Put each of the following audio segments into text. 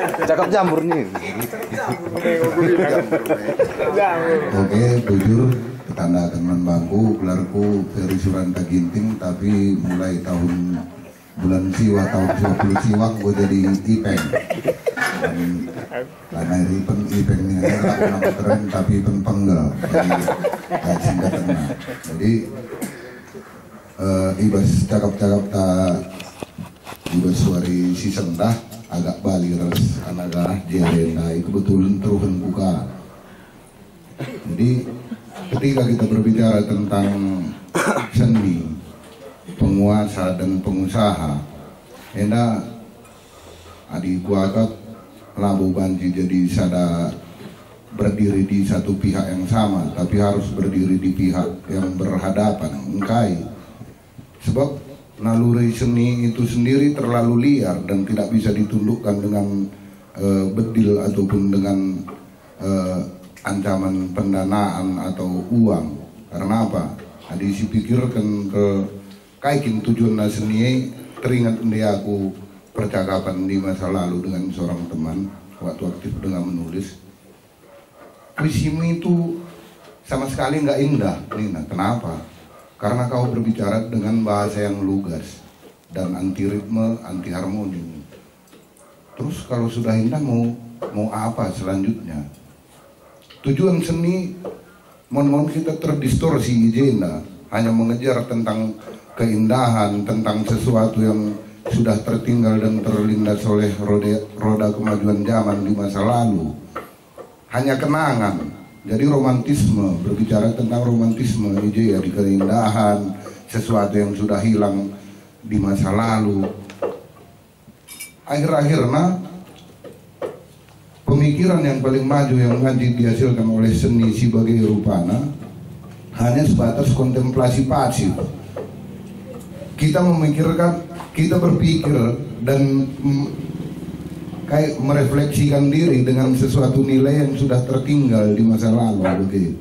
Cakep jamur nih. Oke, jujur tanda teman bangku, gelarku Ferry Suranta Ginting, tapi mulai tahun bulan Siwa tahun 20 Siwak gue jadi Ipeng. Karena Ipeng ini nama keren tapi penggal, jadi singkatannya. Jadi ibas cakap-cakap tak ibas suari si sendah agak balik terus anak-anak jerenda itu betul teruhan buka. Jadi ketika kita berbicara tentang seni, penguasa dan pengusaha, enda adik gua agak labu banci jadi sada berdiri di satu pihak yang sama, tapi harus berdiri di pihak yang berhadapan, engkai. Sebab naluri seni itu sendiri terlalu liar dan tidak bisa ditundukkan dengan bedil ataupun dengan ancaman pendanaan atau uang. Karena apa? Adi si pikirkan ke kaikin tujuan seni. Teringat dia aku percakapan di masa lalu dengan seorang teman waktu aktif dengan menulis. Puisimu itu sama sekali nggak indah, Nina. Kenapa? Karena kau berbicara dengan bahasa yang lugas dan anti ritme, anti harmoni. Terus kalau sudah indah mau apa selanjutnya? Tujuan seni, mohon kita terdistorsi agenda, hanya mengejar tentang keindahan, tentang sesuatu yang sudah tertinggal dan terlindas oleh roda kemajuan zaman di masa lalu. Hanya kenangan. Jadi romantisme, berbicara tentang romantisme ini ya, di keindahan, sesuatu yang sudah hilang di masa lalu. Akhir-akhirnya pemikiran yang paling maju yang nanti dihasilkan oleh seni sebagai rupana hanya sebatas kontemplasi pasif. Kita memikirkan, kita berpikir dan kayak merefleksikan diri dengan sesuatu nilai yang sudah tertinggal di masa lalu begitu.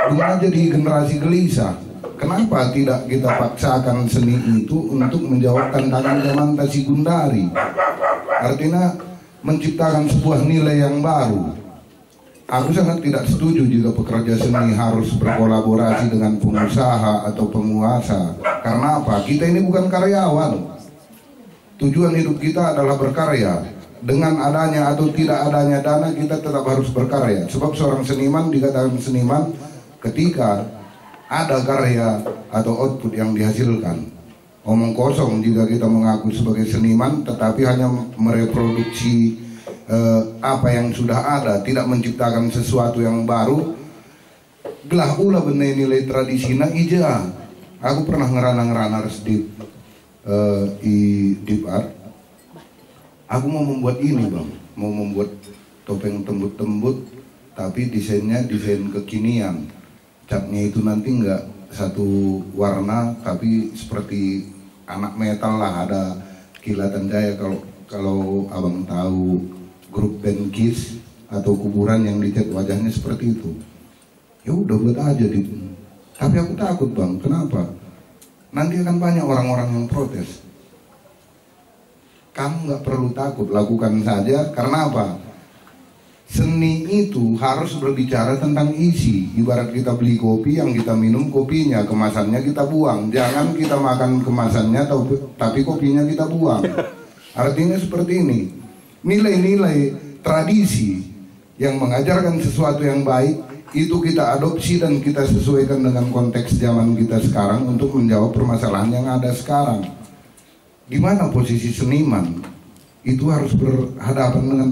Dengan jadi generasi gelisah, kenapa tidak kita paksakan seni itu untuk menjawab tantangan zaman Tasigundari? Artinya menciptakan sebuah nilai yang baru. Aku sangat tidak setuju jika pekerja seni harus berkolaborasi dengan pengusaha atau penguasa. Karena apa? Kita ini bukan karyawan. Tujuan hidup kita adalah berkarya. Dengan adanya atau tidak adanya dana, kita tetap harus berkarya. Sebab seorang seniman dikatakan seniman ketika ada karya atau output yang dihasilkan. Omong kosong jika kita mengaku sebagai seniman tetapi hanya mereproduksi apa yang sudah ada, tidak menciptakan sesuatu yang baru. Gelah ulah benih nilai tradisinya ija. Aku pernah ngerana di deep art. Aku mau membuat ini bang, mau membuat topeng tembut-tembut, tapi desainnya desain kekinian. Catnya itu nanti nggak satu warna, tapi seperti anak metal lah, ada kilatan cahaya. Kalau abang tahu grup band Kiss atau Kuburan yang dicat wajahnya seperti itu, ya udah buat aja gitu. Tapi aku takut bang, kenapa? Nanti akan banyak orang-orang yang protes. Kamu nggak perlu takut, lakukan saja. Karena apa? Seni itu harus berbicara tentang isi. Ibarat kita beli kopi, yang kita minum kopinya, kemasannya kita buang. Jangan kita makan kemasannya, tapi kopinya kita buang. Artinya seperti ini. Nilai-nilai tradisi yang mengajarkan sesuatu yang baik, itu kita adopsi dan kita sesuaikan dengan konteks zaman kita sekarang untuk menjawab permasalahan yang ada sekarang. Di mana posisi seniman itu harus berhadapan dengan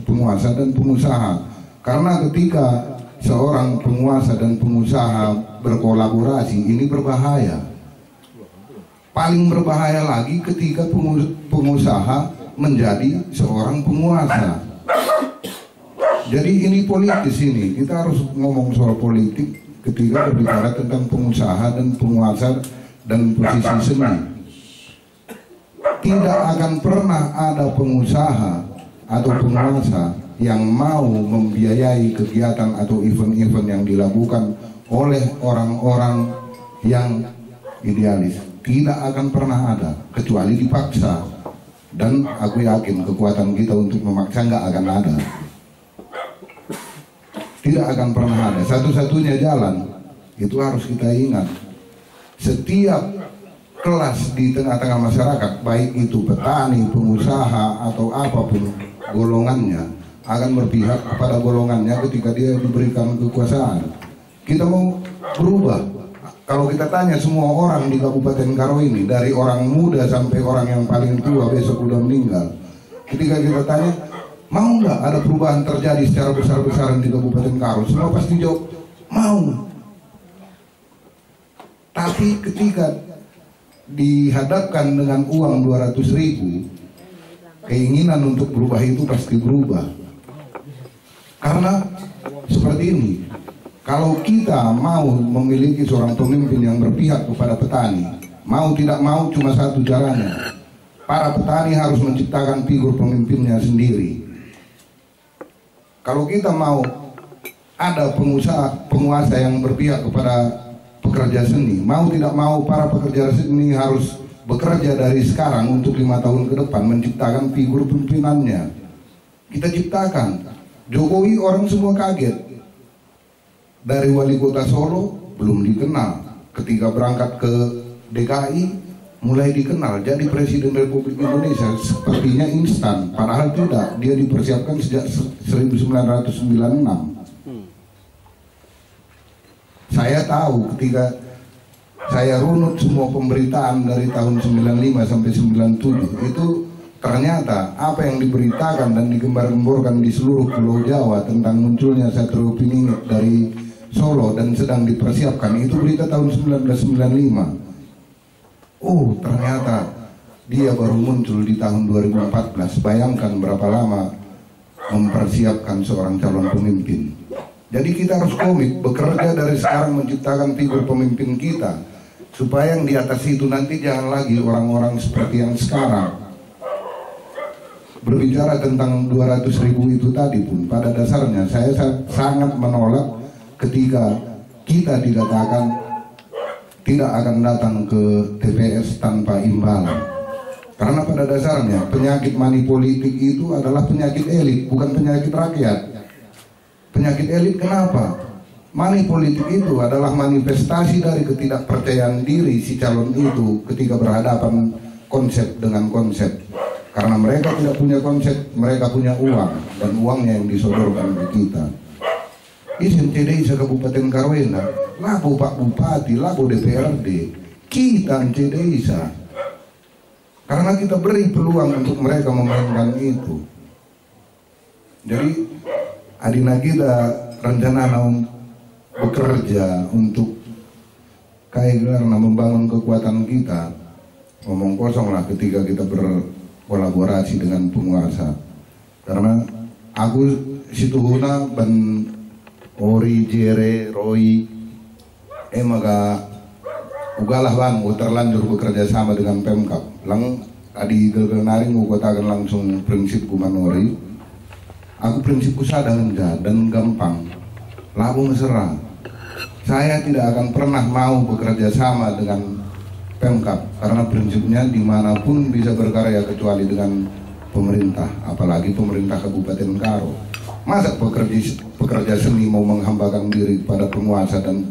penguasa dan pengusaha. Karena ketika seorang penguasa dan pengusaha berkolaborasi, ini berbahaya. Paling berbahaya lagi ketika pengusaha menjadi seorang penguasa. Jadi ini politis ini. Kita harus ngomong soal politik ketika berbicara tentang pengusaha dan penguasa dan posisi seni. Tidak akan pernah ada pengusaha atau penguasa yang mau membiayai kegiatan atau event-event yang dilakukan oleh orang-orang yang idealis. Tidak akan pernah ada, kecuali dipaksa. Dan aku yakin kekuatan kita untuk memaksa nggak akan ada, tidak akan pernah ada. Satu-satunya jalan itu harus kita ingat, setiap kelas di tengah-tengah masyarakat, baik itu petani, pengusaha atau apapun golongannya, akan berpihak kepada golongannya ketika dia diberikan kekuasaan. Kita mau berubah. Kalau kita tanya semua orang di Kabupaten Karo ini, dari orang muda sampai orang yang paling tua besok udah meninggal, ketika kita tanya, mau nggak ada perubahan terjadi secara besar-besaran di Kabupaten Karo, semua pasti jawab mau. Tapi ketika dihadapkan dengan uang 200.000, keinginan untuk berubah itu pasti berubah. Karena seperti ini, kalau kita mau memiliki seorang pemimpin yang berpihak kepada petani, mau tidak mau cuma satu caranya. Para petani harus menciptakan figur pemimpinnya sendiri. Kalau kita mau ada penguasa yang berpihak kepada pekerja seni, mau tidak mau para pekerja seni harus bekerja dari sekarang untuk 5 tahun ke depan menciptakan figur pimpinannya. Kita ciptakan. Jokowi orang semua kaget. Dari wali kota Solo belum dikenal, ketika berangkat ke DKI mulai dikenal, jadi Presiden Republik Indonesia sepertinya instan, padahal tidak, dia dipersiapkan sejak 1996. Saya tahu ketika saya runut semua pemberitaan dari tahun 95 sampai 97, itu ternyata apa yang diberitakan dan digembar-gemborkan di seluruh Pulau Jawa tentang munculnya Satrio Piningit dari Solo dan sedang dipersiapkan, itu berita tahun 1995. Oh, ternyata dia baru muncul di tahun 2014. Bayangkan berapa lama mempersiapkan seorang calon pemimpin. Jadi kita harus komit, bekerja dari sekarang menciptakan figur pemimpin kita, supaya yang di atas itu nanti jangan lagi orang-orang seperti yang sekarang. Berbicara tentang 200.000 itu tadi pun, pada dasarnya saya sangat menolak ketika kita dikatakan tidak akan datang ke TPS tanpa imbalan. Karena pada dasarnya penyakit money politik itu adalah penyakit elit, bukan penyakit rakyat. Penyakit elit kenapa? Money politik itu adalah manifestasi dari ketidakpercayaan diri si calon itu ketika berhadapan konsep dengan konsep. Karena mereka tidak punya konsep, mereka punya uang, dan uangnya yang disodorkan ke kita. Isin Desa Kabupaten Karwena, labo Pak Bupati, labo DPRD, kita Desa. Karena kita beri peluang untuk mereka memainkan itu. Jadi adina kita rencana bekerja untuk karena membangun kekuatan kita, ngomong kosong lah ketika kita berkolaborasi dengan penguasa. Karena aku situhuna ban Ori, Jere, Roy, maga ugalah bang, terlanjur bekerja sama dengan Pemkap. Lang tadi gelnaring katakan langsung prinsipku manori. Aku prinsipku sadang dan gampang. Labu mesra. Saya tidak akan pernah mau bekerja sama dengan Pemkap karena prinsipnya dimanapun bisa berkarya kecuali dengan pemerintah, apalagi pemerintah Kabupaten Karo. Masa pekerja seni mau menghambakan diri pada penguasa dan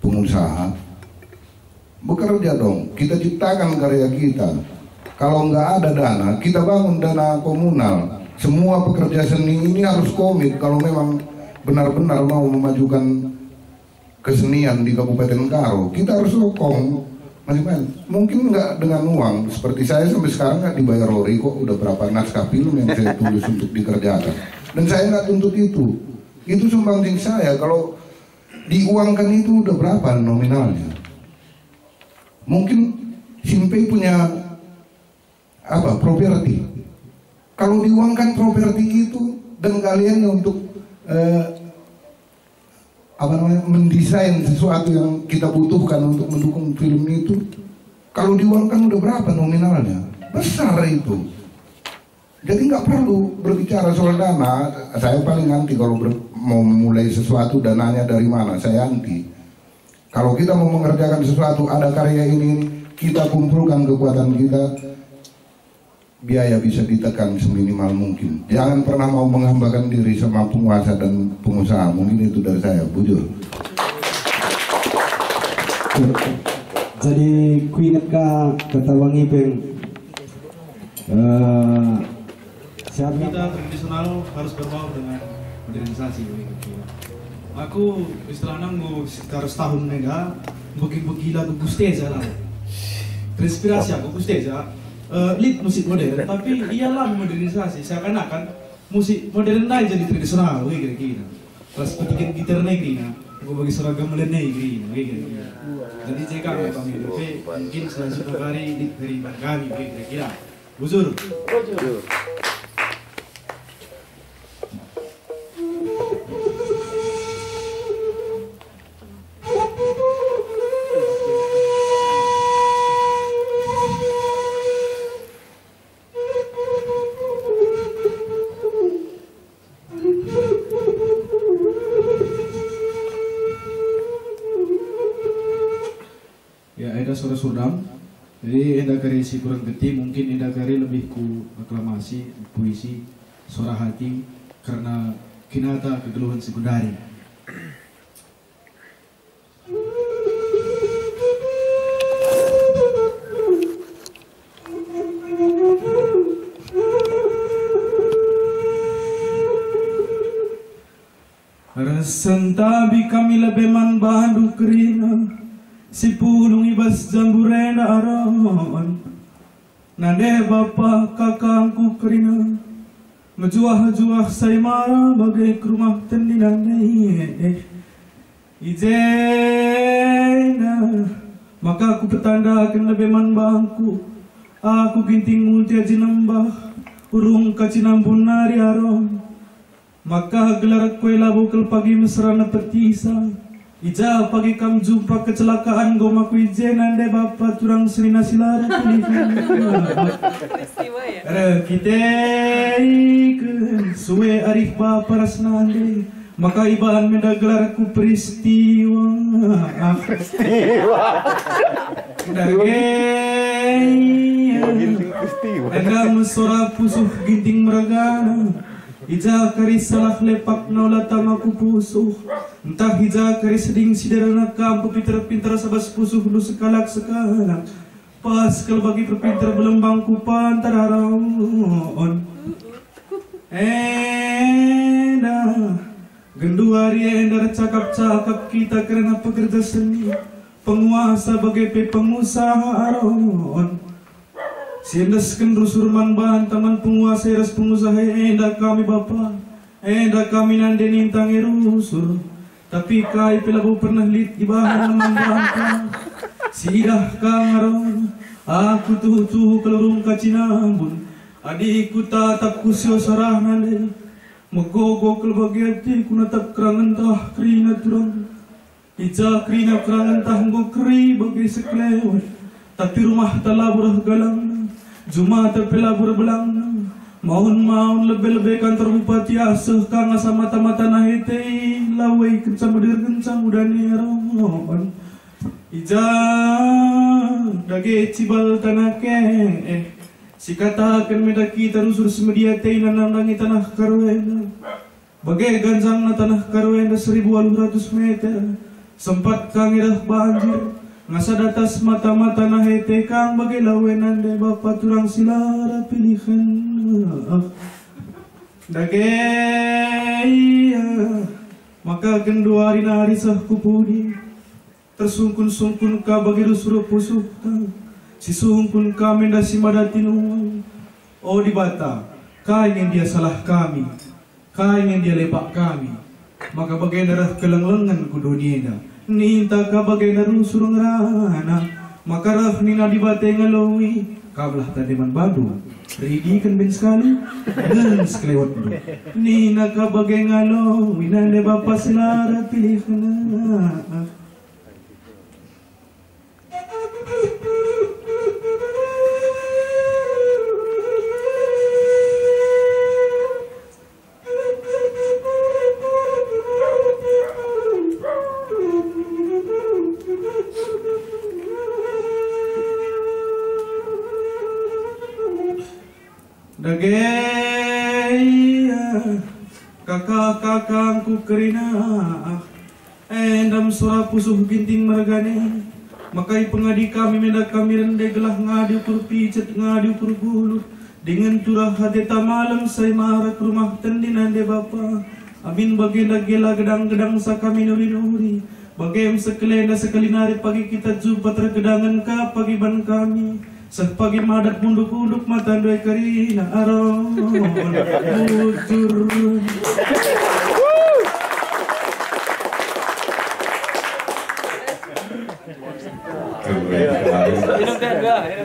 pengusaha? Bekerja dong, kita ciptakan karya kita. Kalau nggak ada dana, kita bangun dana komunal. Semua pekerja seni ini harus komit kalau memang benar-benar mau memajukan kesenian di Kabupaten Karo. Kita harus sokong. Mungkin nggak dengan uang. Seperti saya sampai sekarang nggak dibayar Rory kok. Udah berapa naskah film yang saya tulis untuk dikerjakan. Dan saya nggak tuntut itu. Itu sumbangsi saya. Kalau diuangkan itu udah berapa nominalnya? Mungkin Simpei punya properti. Kalau diuangkan properti itu dan kalian untuk mendesain sesuatu yang kita butuhkan untuk mendukung film itu, kalau diuangkan udah berapa nominalnya? Besar itu. Jadi nggak perlu berbicara soal dana. Saya paling anti kalau mau mulai sesuatu dananya dari mana. Saya anti. Kalau kita mau mengerjakan sesuatu, ada karya ini, kita kumpulkan kekuatan kita, biaya bisa ditekan seminimal mungkin. Jangan pernah mau menghambakan diri sama penguasa dan pengusaha. Mungkin itu dari saya, bujur. Jadi ku ingat kata Wangi Peng, kita tradisional harus berbau dengan modernisasi. Aku istilahnya mau sekitar setahun nega begila guste aja lah. Terinspirasi aku guste aja. Lead musik modern, tapi iyalah modernisasi. Seakan-akan musik modern aja jadi tradisional, kira-kira. Terus petikan gitar negeri, aku bagi seragam modern negeri, kira-kira. Jadi jika kami tapi mungkin selanjutnya hari dari kami, kira-kira. Buzur. Suara surdam, jadi enda kari si kurang geti, mungkin enda kari lebih ku aklamasi, puisi, suara hati, karena kinata kegeluhan sekundari. Rasantabi kami lebeman bandu kerina, si pulung ibas jamburena aron, nade bapa kakangku kerina, menjuah-juah saya marah bagai ke rumah tendinane, ijena, maka aku petanda akan lebeman bangku, aku ginting multia jinambah, urung kacinambun nari aron, maka gelar kue labukal pagi mesra na petisa. Ija pagi kam jumpa kecelakaan goma ku ijen ande bapak turang serina silara kita ikan suwe arif bapak rasnande maka ibaan mendagelar ku peristiwa anda mesora pusuh ginting meragana ija karis salah lepak nola tamaku pusuh entah ija karis seding siderana kampu pinter-pinter sabas pusuh lu sekalak pas kalau bagi perpinter belembang ku pantararon genduari enda cakap-cakap kita karena pekerja seni penguasa bagai pengusaha aron siendeskan rusurman bahan taman penguasa ras pengusaha enda kami bapa enda kami nande nintang rusur tapi kai pelabu pernah lit ibahan memandangkan sidah kangaron aku tuh kelurung kacinambun adikku tatap kusio sarah nande megogo kelbagiati kunatap kerangentah krina turang ija krina kerangentah ngokri bagi seklewat tapi rumah talaburah galang Juma terpelabur belang maun lebih-lebih kantor bupati asuh kang asa mata-mata nahite lawai kencang udani aron ija dage cibal tanake sikatakan medaki terusur semedia teina nandangi tanah karwena bagai ganjang na tanah karwena 1200 meter sempat kang irah banjir ngasa datas mata-mata nahete kang bagai lawenan de bapak turang silara pilihan dagea maka genduari nari sah kupudi tersungkun-sungkun ka bagi rusur pusuh si sungkun kami dasi madatinung oh di bata kain dia salah kami kain dia lepak kami maka bagai darah kelenglengan ku dunia ninta ka bagay na rusur ngrana makarah nina di batay ngalawi kablah tadiman badu ready kan ben sekali dan sekelewat do nina ka bagay ngalawi nande bapa silara pilihan Dagaya kakak-kakangku kerina endam surah pusuh ginting margane makai pengadi kami mendak kami rende gelah ngadi ukur picet ngadi ukur gulut dengan turah hati malam saya marah ke rumah tendinan de bapa amin baginda gela gedang-gedang sakami nuri-nuri bagem sekelenda sekelinari pagi kita jumpa tergedangan ka pagi ban kami sepagi madat bunduk-bunduk mata doi karina aron bujur.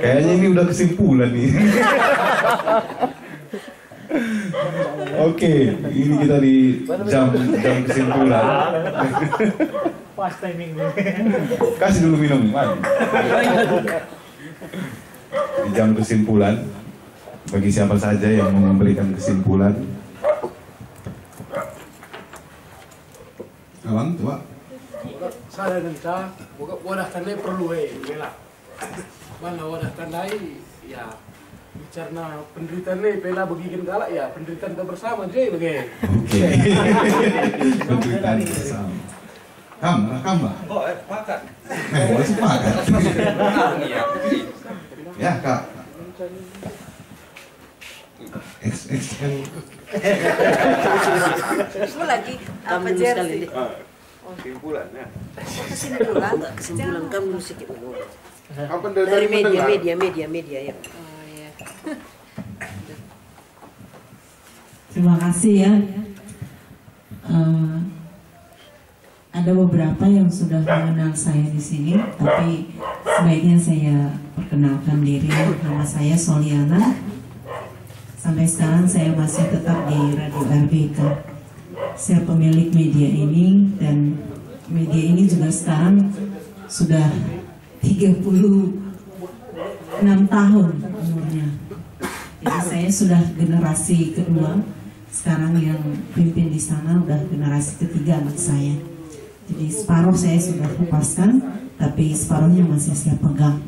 Kayaknya ini udah kesimpulan nih. Oke, ini kita di jam kesimpulan. Pas timing. Kasih dulu minum, mari. Di jam kesimpulan, bagi siapa saja yang mau memberikan kesimpulan. Abang, coba. Saya dan saya, wadah tandai perlu bela. Mana wadah tandai, ya bicara penderitaan nih, bela bagikan galak ya, penderitaan kita bersama je bagai. Oke. Penderitaan bersama. Rekam lah. Oh, pakat. Boleh sepakat. Ya kak. XXL. Itu lagi apa jersey? Kesimpulan ya. Kesimpulan kamu sedikit dulu. Apa Dari media ya. Oh iya. Terima kasih ya. Ada beberapa yang sudah mengenal saya di sini, tapi sebaiknya saya perkenalkan diri. Nama saya Soliana. Sampai sekarang saya masih tetap di Radio RBK. Saya pemilik media ini, dan media ini juga sekarang sudah 36 tahun umurnya. Jadi saya sudah generasi kedua. Sekarang yang pimpin di sana udah generasi ketiga anak saya. Jadi separuh saya sudah lepaskan, tapi separuhnya masih saya pegang.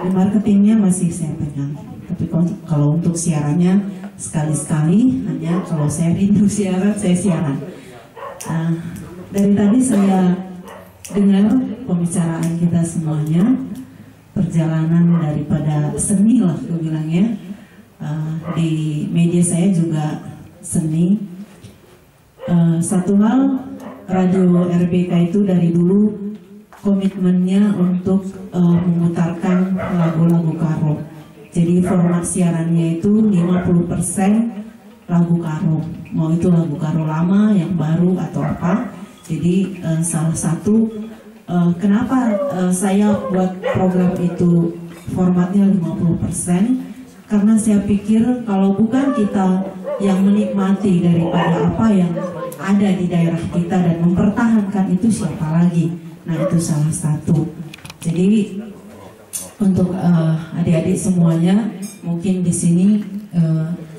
Di marketingnya masih saya pegang. Tapi kalau untuk siarannya sekali-sekali, hanya kalau saya rindu siaran, saya siaran. Dari tadi saya dengar pembicaraan kita semuanya, perjalanan daripada seni lah gue bilangnya. Di media saya juga seni. Satu hal, Radio RBK itu dari dulu komitmennya untuk memutarkan lagu-lagu karo. Jadi format siarannya itu 50% lagu karo. Mau itu lagu karo lama, yang baru atau apa. Jadi salah satu kenapa saya buat program itu formatnya 50%, karena saya pikir kalau bukan kita yang menikmati daripada apa yang ada di daerah kita dan mempertahankan itu, siapa lagi? Nah, itu salah satu. Jadi untuk adik-adik semuanya, mungkin di sini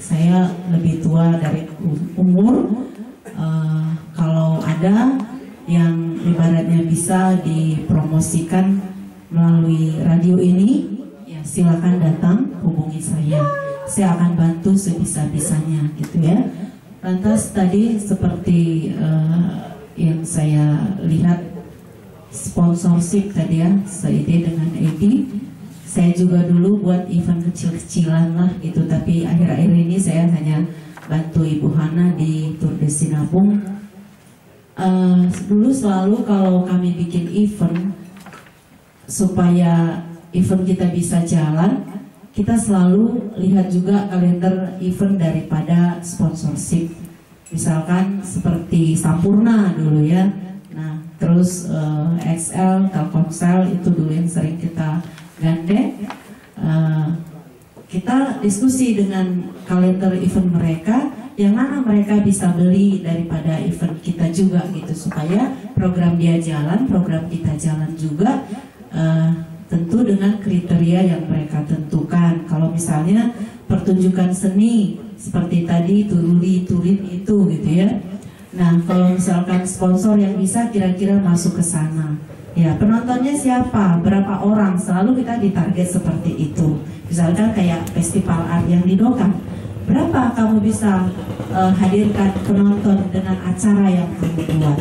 saya lebih tua dari umur. Kalau ada yang ibaratnya bisa dipromosikan melalui radio ini, ya silakan datang hubungi saya. Saya akan bantu sebisa-bisanya, gitu ya. Lantas tadi seperti yang saya lihat sponsorship tadi ya, seide dengan Edi. Saya juga dulu buat event kecil-kecilan lah gitu, tapi akhir-akhir ini saya hanya bantu Ibu Hana di Tour de Sinabung. Dulu selalu kalau kami bikin event, supaya event kita bisa jalan, kita selalu lihat juga kalender event daripada sponsorship. Misalkan seperti Sampurna dulu ya. Nah, terus XL, Telkomsel itu dulu yang sering kita gandeng. Kita diskusi dengan kalender event mereka, yang mana mereka bisa beli daripada event kita juga gitu, supaya program dia jalan, program kita jalan juga. Tentu dengan kriteria yang mereka tentukan. Kalau misalnya pertunjukan seni seperti tadi Turuli, Turin itu gitu ya. Nah, kalau misalkan sponsor yang bisa kira-kira masuk ke sana, ya penontonnya siapa, berapa orang, selalu kita ditarget seperti itu. Misalkan kayak festival art yang di Dokam, berapa kamu bisa hadirkan penonton dengan acara yang kamu buat.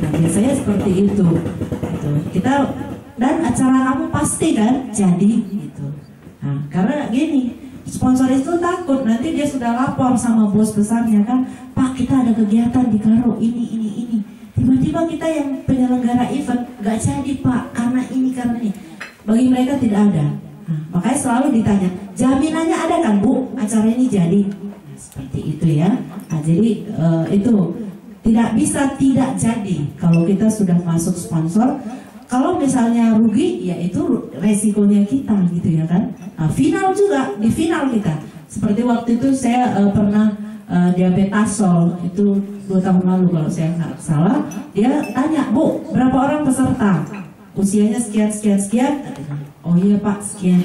Nah biasanya seperti itu gitu. Kita dan acara kamu pasti kan jadi gitu. Nah karena gini, sponsor itu takut nanti dia sudah lapor sama bos besarnya kan, Pak kita ada kegiatan di Karo ini. Tiba-tiba kita yang penyelenggara event gak jadi Pak karena ini. Bagi mereka tidak ada. Nah, makanya selalu ditanya, jaminannya ada kan Bu acara ini jadi? Nah, seperti itu ya. Nah, jadi itu tidak bisa tidak jadi kalau kita sudah masuk sponsor. Kalau misalnya rugi, ya itu resikonya kita gitu ya kan. Nah, final juga, di final kita. Seperti waktu itu saya pernah diabetasol itu 2 tahun lalu kalau saya nggak salah. Dia tanya, Bu, berapa orang peserta? Usianya sekian. Oh iya Pak, sekian.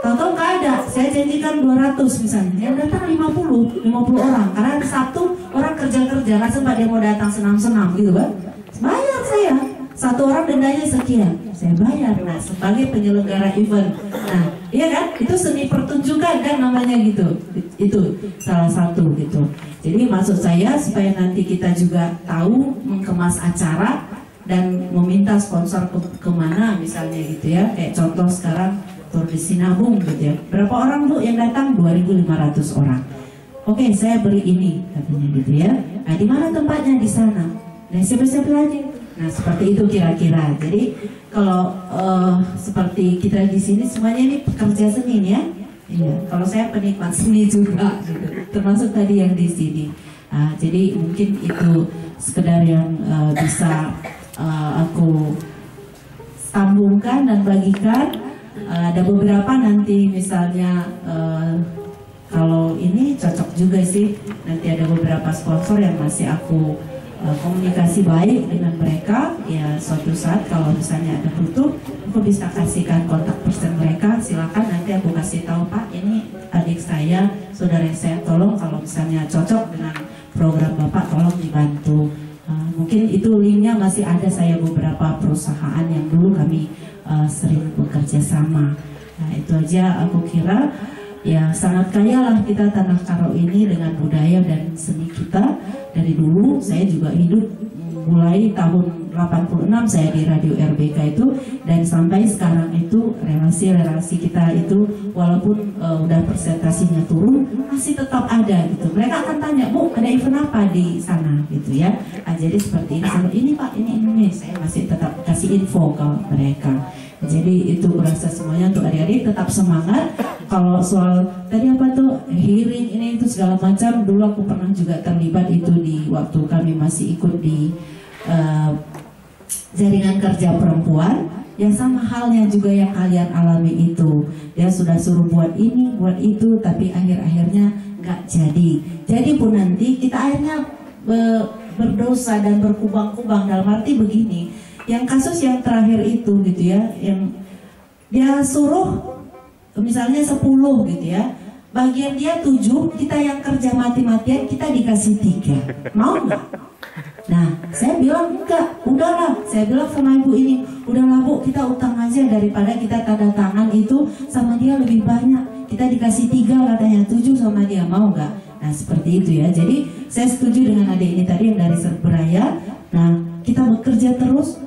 Tahu-tahu nggak ada. Saya janjikan 200 misalnya. Yang datang 50 orang. Karena Sabtu orang kerja, nggak sempat dia mau datang senam-senam gitu kan. Bayar saya. 1 orang dendanya sekian, saya bayar. Nah sebagai penyelenggara event, nah iya kan itu seni pertunjukan kan namanya gitu. Itu salah satu gitu. Jadi maksud saya supaya nanti kita juga tahu mengemas acara dan meminta sponsor kemana misalnya gitu ya. Kayak contoh sekarang Tour de Sinabung gitu ya. Berapa orang Bu yang datang? 2.500 orang. Oke saya beri ini katanya gitu ya. Nah di mana tempatnya? Di sana. Nah siapa-siapa lagi? Nah seperti itu kira-kira. Jadi kalau seperti kita di sini semuanya ini pekerja seni ya. Iya. Kalau saya penikmat seni juga, gitu. Termasuk tadi yang di sini. Jadi mungkin itu sekedar yang bisa aku sambungkan dan bagikan. Ada beberapa nanti misalnya kalau ini cocok juga sih. Nanti ada beberapa sponsor yang masih aku komunikasi baik dengan mereka. Ya suatu saat kalau misalnya ada butuh, aku bisa kasihkan kontak person mereka. Silakan nanti aku kasih tahu Pak, ini adik saya, saudara saya, tolong kalau misalnya cocok dengan program Bapak tolong dibantu. Mungkin itu linknya masih ada, saya beberapa perusahaan yang dulu kami sering bekerja sama. Nah itu aja aku kira. Ya sangat kaya lah kita Tanah Karo ini dengan budaya dan seni kita. Dari dulu saya juga hidup mulai tahun 86 saya di Radio RBK itu, dan sampai sekarang itu relasi kita itu walaupun udah persentasinya turun masih tetap ada gitu. Mereka akan tanya, Bu ada event apa di sana gitu ya. Jadi seperti ini Pak, ini saya masih tetap kasih info ke mereka. Jadi itu berasa semuanya untuk adik-adik tetap semangat. Kalau soal tadi apa tuh hearing ini itu segala macam, dulu aku pernah juga terlibat itu di waktu kami masih ikut di jaringan kerja perempuan. Ya sama halnya juga yang kalian alami itu. Dia sudah suruh buat ini, buat itu, tapi akhir-akhirnya nggak jadi. Jadi pun nanti kita akhirnya berdosa dan berkubang-kubang. Dalam arti begini, yang kasus yang terakhir itu gitu ya, yang dia suruh misalnya 10 gitu ya, bagian dia 7, kita yang kerja mati-matian kita dikasih 3, mau nggak? Nah saya bilang enggak, udahlah, saya bilang sama ibu ini, udahlah Bu kita utang aja daripada kita tanda tangan itu sama dia lebih banyak, kita dikasih 3 katanya, 7 sama dia, mau nggak? Nah seperti itu ya. Jadi saya setuju dengan adik ini tadi yang dari Serberaya. Nah kita bekerja terus,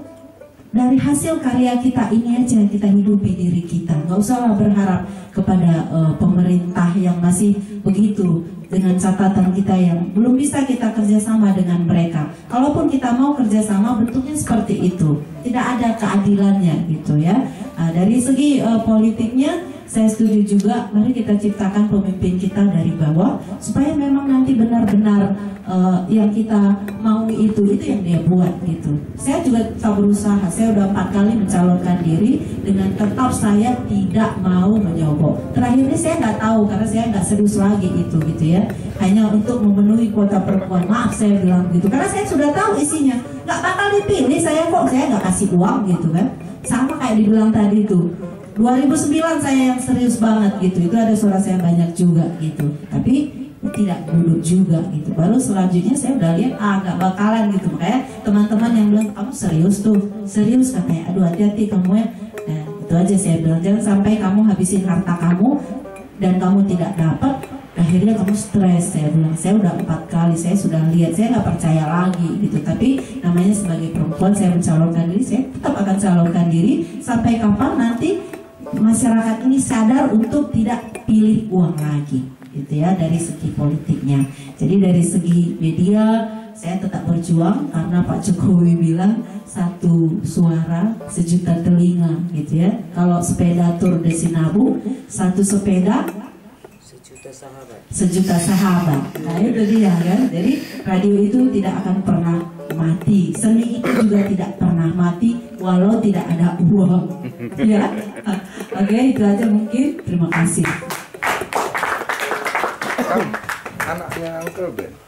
dari hasil karya kita ini aja kita hidupi diri kita. Nggak usahlah berharap kepada pemerintah yang masih begitu, dengan catatan kita yang belum bisa kita kerjasama dengan mereka. Kalaupun kita mau kerjasama, bentuknya seperti itu, tidak ada keadilannya gitu ya. Nah, dari segi politiknya saya setuju juga, mari kita ciptakan pemimpin kita dari bawah supaya memang nanti benar-benar yang kita mau itu yang dia buat gitu. Saya juga tetap berusaha, saya udah 4 kali mencalonkan diri dengan tetap saya tidak mau menyogok. Terakhir ini saya nggak tahu karena saya nggak serius lagi itu gitu ya, hanya untuk memenuhi kuota perempuan. Maaf saya bilang gitu karena saya sudah tahu isinya, nggak bakal dipilih saya kok, saya nggak kasih uang gitu kan. Sama kayak dibilang tadi tuh, 2009 saya yang serius banget gitu, itu ada suara saya banyak juga gitu, tapi tidak duduk juga gitu. Baru selanjutnya saya udah lihat nggak bakalan gitu. Makanya teman-teman yang bilang kamu serius tuh, serius katanya, aduh hati-hati kamu ya. Nah itu aja saya bilang, jangan sampai kamu habisin harta kamu dan kamu tidak dapat. Nah akhirnya kamu stres. Saya bilang, saya udah 4 kali, saya sudah lihat, saya nggak percaya lagi gitu. Tapi namanya sebagai perempuan, saya mencalonkan diri, saya tetap akan calonkan diri sampai kapan nanti masyarakat ini sadar untuk tidak pilih uang lagi, gitu ya, dari segi politiknya. Jadi dari segi media saya tetap berjuang karena Pak Jokowi bilang 1 suara 1 juta telinga, gitu ya. Kalau sepeda Tour de Sinabu, 1 sepeda 1 juta sahabat. Nah itu dia kan. Jadi radio itu tidak akan pernah mati. Seni itu juga tidak pernah mati walau tidak ada uang. Ya. Oke, itu aja mungkin. Terima kasih. Anaknya Uncle Ben.